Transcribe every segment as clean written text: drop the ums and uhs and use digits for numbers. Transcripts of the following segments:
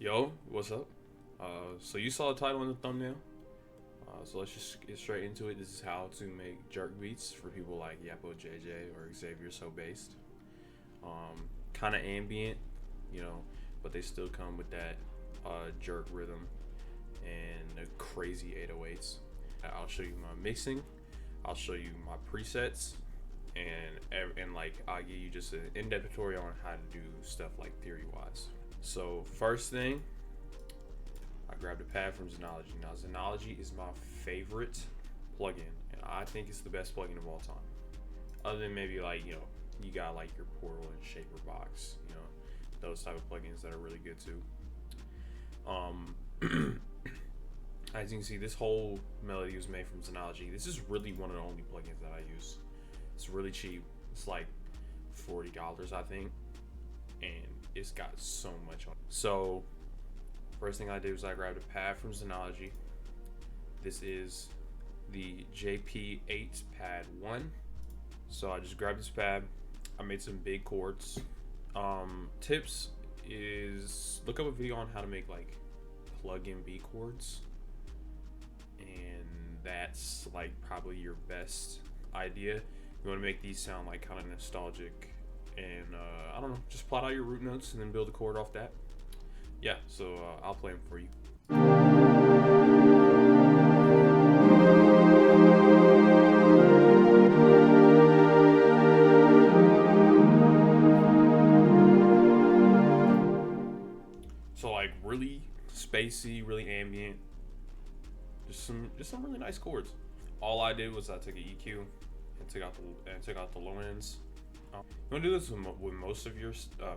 Yo, what's up? So you saw the title in the thumbnail. So let's just get straight into it. This is how to make jerk beats for people like Yhapojj or Xaviersobased. Kind of ambient, but they still come with that jerk rhythm and the crazy 808s. I'll show you my mixing. I'll show you my presets, and like I'll give you just an in-depth tutorial on how to do stuff like theory-wise. So first thing, I grabbed a pad from Xenology. Now Xenology is my favorite plugin, and I think it's the best plugin of all time. Other than maybe like you got like your Portal and Xaviersobased, those type of plugins that are really good too. As you can see, this whole melody was made from Xenology. This is really one of the only plugins that I use. It's really cheap. It's like $40, I think, and it's got so much on it. So first thing I did was I grabbed a pad from Xenology. This is the JP8 pad 1. So I just grabbed this pad. I made some big chords. Tips is look up a video on how to make like plug-in B chords, and that's like probably your best idea. You want to make these sound like kind of nostalgic, and I don't know, just plot out your root notes and then build a chord off that. Yeah, so I'll play them for you. So like really spacey, really ambient, just some really nice chords. All I did was I took an EQ and took out the low ends. You want to do this with most of your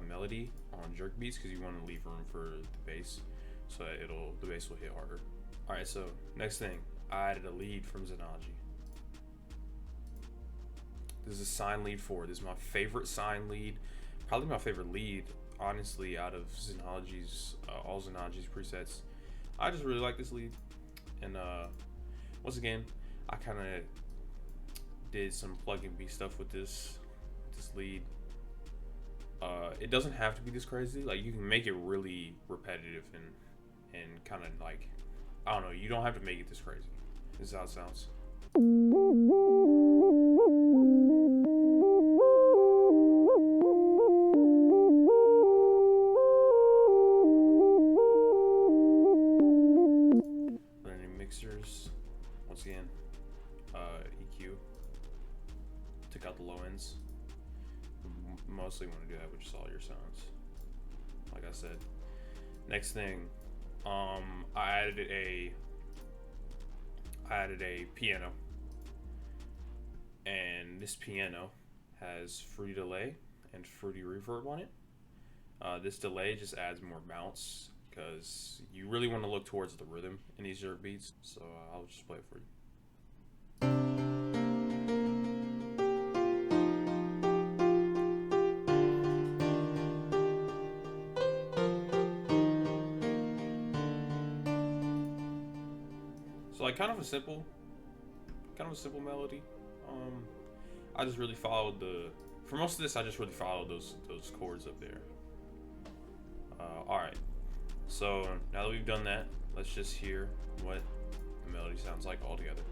melody on jerk beats because you want to leave room for the bass, so that the bass will hit harder. All right, so next thing, I added a lead from Xenology. This is a sine lead 4. This is my favorite sine lead, probably my favorite lead, honestly, out of Xenology's all Xenology's presets. I just really like this lead, and once again, I kind of did some plug-in B stuff with this lead. It doesn't have to be this crazy. Like you can make it really repetitive and kind of like, I don't know, you don't have to make it this crazy. This is how it sounds. Learning mixers. Once again, EQ. Took out the low ends. Mostly want to do that with just all your sounds, like I said. Next thing, I added a piano, and this piano has fruity delay and fruity reverb on it. This delay just adds more bounce because you really want to look towards the rhythm in these jerk beats, so I'll just play it for you. So like kind of a simple melody. I just really followed for most of this I just really followed those chords up there. Alright, so now that we've done that, let's just hear what the melody sounds like all together.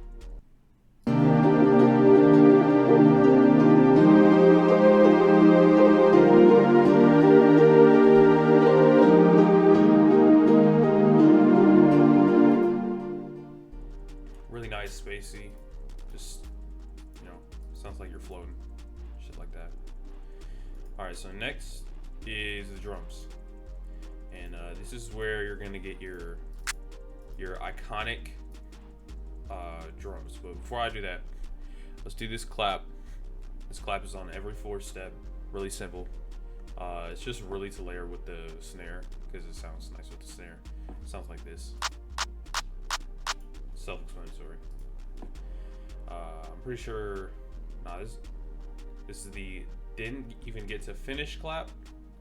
Really nice, spacey, just sounds like you're floating, shit like that. All right, so next is the drums, and this is where you're gonna get your iconic drums. But before I do that, let's do this clap. This clap is on every 4th step. Really simple. It's just really to layer with the snare because it sounds nice with the snare. It sounds like this. Self-explanatory. I'm pretty sure. Nah, this is the didn't even get to finish clap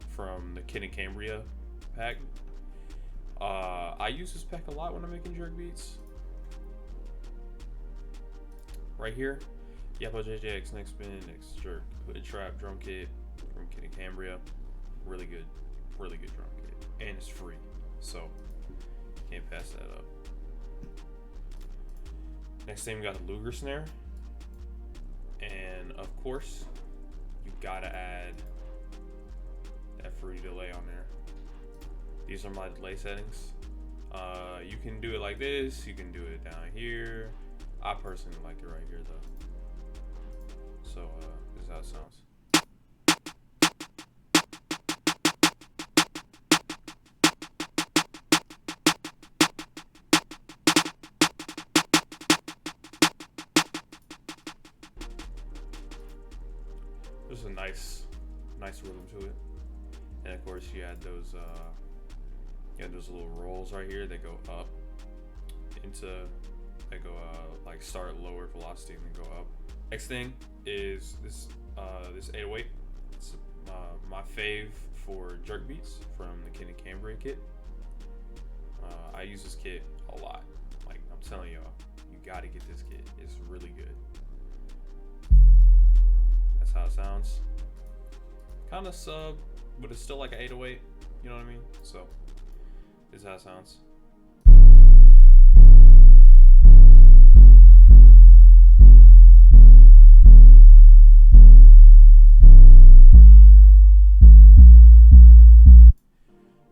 from the Kid and Cambria pack. I use this pack a lot when I'm making jerk beats. Right here, Yhapojj X Next Spin, Next Jerk, Hood Trap drum kit from Kid and Cambria. Really good drum kit, and it's free. so can't pass that up. Next thing we got the Luger snare, and of course you gotta add that fruity delay on there. These are my delay settings. You can do it like this, you can do it down here. I personally like it right here though. So this is how it sounds. There's a nice rhythm to it, and of course you add those little rolls right here that go up like start lower velocity and then go up. Next thing is this 808. It's my fave for jerk beats from the Kid and Cambria kit. I use this kit a lot. Like, I'm telling y'all, you gotta get this kit. It's really good. That's how it sounds. Kind of sub, but it's still like an 808. You know what I mean? So this is how it sounds.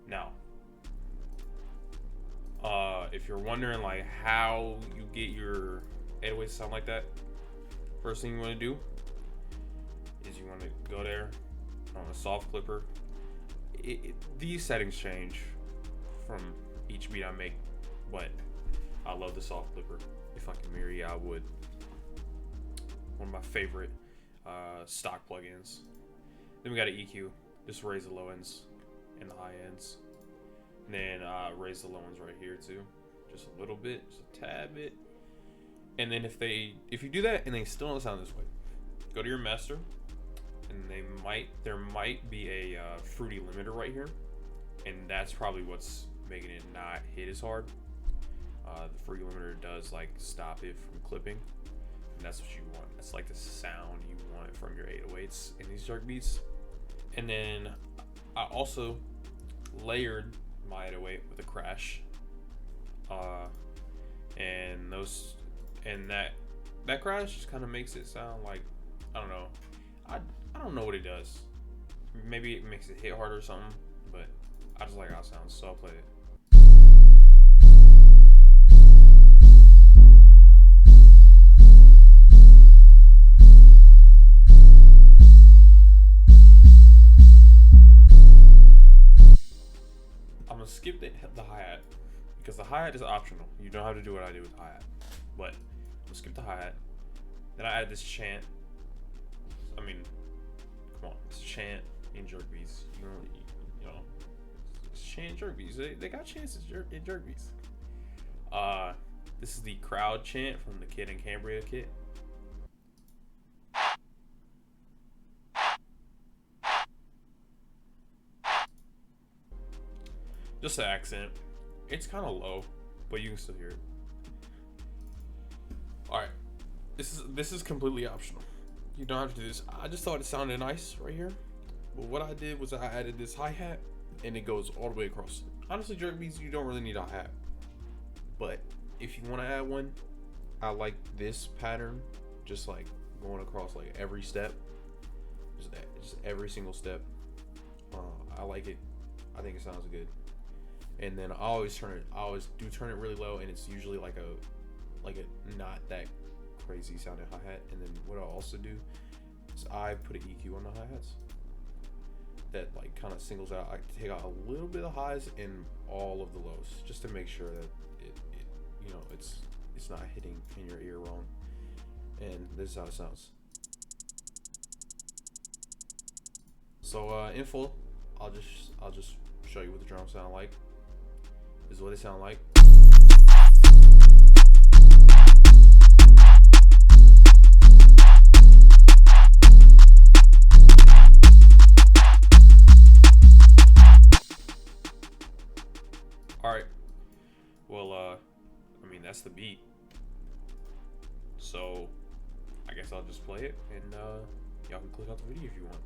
Now, if you're wondering like how you get your 808 to sound like that, first thing you want to do is you want to go there on a soft clipper. These settings change from each beat I make, but I love the soft clipper. If I can marry, I would. One of my favorite stock plugins. Then we got an EQ. Just raise the low ends and the high ends. And then raise the low ends right here too, just a little bit, just a tad bit. And then if you do that and they still don't sound this way, go to your master, and there might be a fruity limiter right here, and that's probably what's making it not hit as hard. The fruity limiter does like stop it from clipping, and that's what you want. That's like the sound you want from your 808s in these jerk beats. And then I also layered my 808 with a crash, and that crash just kind of makes it sound like, I don't know, I don't know what it does. Maybe it makes it hit harder or something, but I just like how it sounds, so I'll play it. I'm gonna skip the hi-hat because the hi-hat is optional. You don't have to do what I do with the hi-hat, but I'm gonna skip the hi-hat. Then I add this chant. I mean, come on, it's chant in jerk beats. You know, it's chant jerk beats. They got chants in jerk beats. This is the crowd chant from the Kid and Cambria kit. Just the accent. It's kind of low, but you can still hear it. All right, this is completely optional. You don't have to do this. I just thought it sounded nice right here. But what I did was I added this hi-hat, and it goes all the way across. Honestly, jerk beats, you don't really need a hi-hat. But if you want to add one, I like this pattern, just like going across like every step, just every single step. I like it. I think it sounds good. And then I always turn it really low, and it's usually like a not that crazy sounding hi-hat. And then what I also do is I put an EQ on the hi-hats that like kind of singles out. I take out a little bit of highs and all of the lows, just to make sure that it you know, it's not hitting in your ear wrong. And this is how it sounds. So in full, I'll just show you what the drums sound like. This is what they sound like. All right. Well, I mean, that's the beat. So I guess I'll just play it, and y'all can click out the video if you want.